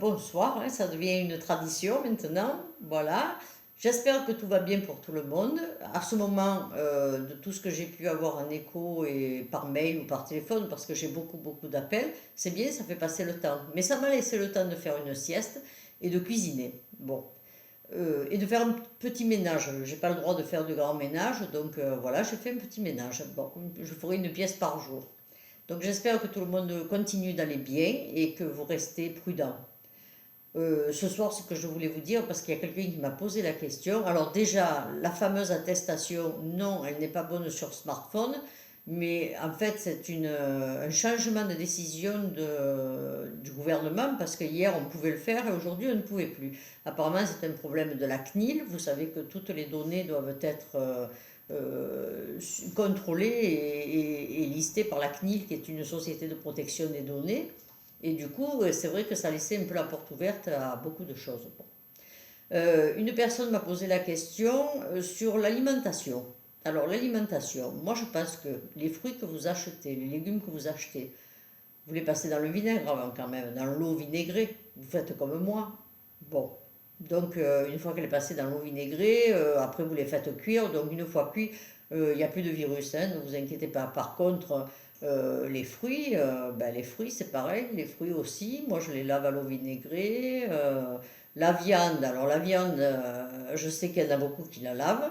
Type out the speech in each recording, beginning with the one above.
Bonsoir, hein, ça devient une tradition maintenant, voilà. J'espère que tout va bien pour tout le monde. À ce moment, de tout ce que j'ai pu avoir en écho et par mail ou par téléphone, parce que j'ai beaucoup d'appels, c'est bien, ça fait passer le temps. Mais ça m'a laissé le temps de faire une sieste et de cuisiner. Bon. Et de faire un petit ménage. J'ai pas le droit de faire de grand ménage, donc voilà, j'ai fait un petit ménage. Bon, je ferai une pièce par jour. Donc j'espère que tout le monde continue d'aller bien et que vous restez prudents. Ce soir, ce que je voulais vous dire, parce qu'il y a quelqu'un qui m'a posé la question. Alors déjà, la fameuse attestation, non, elle n'est pas bonne sur smartphone, mais en fait, c'est un changement de décision du gouvernement, parce que hier, on pouvait le faire et aujourd'hui, on ne pouvait plus. Apparemment, c'est un problème de la CNIL. Vous savez que toutes les données doivent être contrôlées et listées par la CNIL, qui est une société de protection des données. Et du coup, c'est vrai que ça laissait un peu la porte ouverte à beaucoup de choses. Bon. Une personne m'a posé la question sur l'alimentation. Alors l'alimentation, moi je pense que les fruits que vous achetez, les légumes que vous achetez, vous les passez dans le vinaigre avant quand même, dans l'eau vinaigrée. Vous faites comme moi. Bon. Donc une fois qu'elle est passée dans l'eau vinaigrée, après vous les faites cuire. Donc une fois cuit, il n'y a plus de virus, hein, ne vous inquiétez pas. Par contre, les fruits c'est pareil, les fruits aussi, moi je les lave à l'eau vinaigrée. La viande, alors la viande, je sais qu'il y en a beaucoup qui la lavent,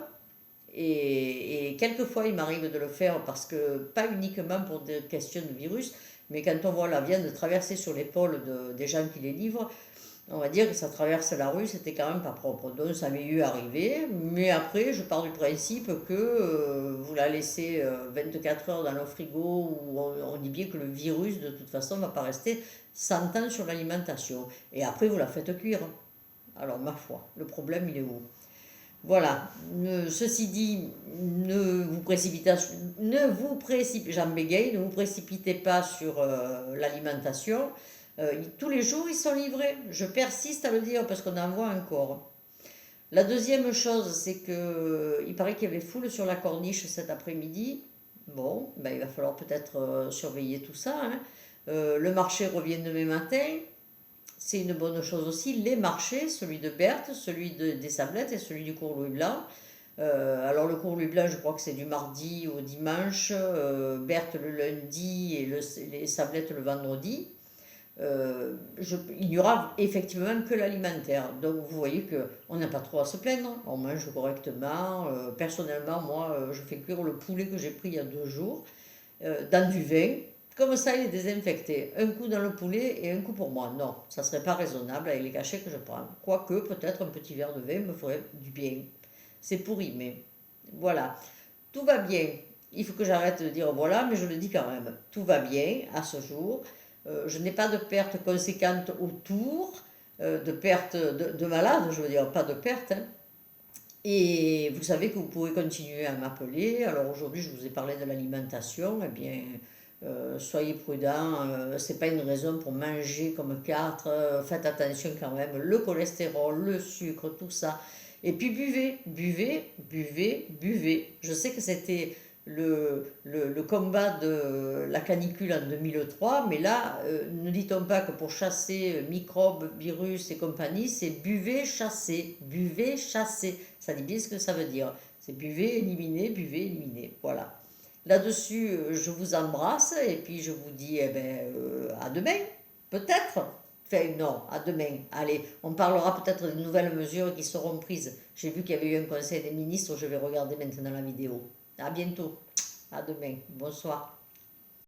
et quelquefois il m'arrive de le faire parce que, pas uniquement pour des questions de virus, mais quand on voit la viande traverser sur l'épaule des gens qui les livrent, on va dire que ça traverse la rue, c'était quand même pas propre. Donc ça m'est eu arrivé, mais après je pars du principe que vous la laissez 24 heures dans le frigo, où on dit bien que le virus de toute façon ne va pas rester 100 ans sur l'alimentation. Et après vous la faites cuire. Alors ma foi, le problème il est où? Voilà. Ceci dit, j'en bégaye, ne vous précipitez pas sur l'alimentation. Tous les jours, ils sont livrés. Je persiste à le dire parce qu'on en voit encore. La deuxième chose, c'est que il paraît qu'il y avait foule sur la corniche cet après-midi. Bon, ben, il va falloir peut-être surveiller tout ça, hein. Le marché revient demain matin. C'est une bonne chose aussi. Les marchés, celui de Berthe, des Sablettes et celui du Cours Louis Blanc. Alors le Cours Louis Blanc, je crois que c'est du mardi au dimanche. Berthe le lundi et les Sablettes le vendredi. Il n'y aura effectivement que l'alimentaire. Donc vous voyez qu'on n'a pas trop à se plaindre, on mange correctement. Personnellement, moi, je fais cuire le poulet que j'ai pris il y a 2 jours dans du vin. Comme ça, il est désinfecté. Un coup dans le poulet et un coup pour moi. Non, ça ne serait pas raisonnable avec les cachets que je prends. Quoique, peut-être un petit verre de vin me ferait du bien. C'est pourri, mais voilà. Tout va bien. Il faut que j'arrête de dire voilà, mais je le dis quand même. Tout va bien à ce jour. Je n'ai pas de pertes conséquentes autour, de pertes de malades, je veux dire, pas de pertes, hein. Et vous savez que vous pouvez continuer à m'appeler. Alors aujourd'hui, je vous ai parlé de l'alimentation. Eh bien, soyez prudents. C'est pas une raison pour manger comme quatre. Faites attention quand même. Le cholestérol, le sucre, tout ça. Et puis buvez. Je sais que c'était le combat de la canicule en 2003, mais là, ne dit-on pas que pour chasser microbes, virus et compagnie, c'est buvez, chassez. Ça dit bien ce que ça veut dire. C'est buvez, éliminez, voilà. Là-dessus, je vous embrasse et puis je vous dis à demain, peut-être. Enfin, non, à demain. Allez, on parlera peut-être des nouvelles mesures qui seront prises. J'ai vu qu'il y avait eu un conseil des ministres, je vais regarder maintenant la vidéo. À bientôt. À demain. Bonsoir.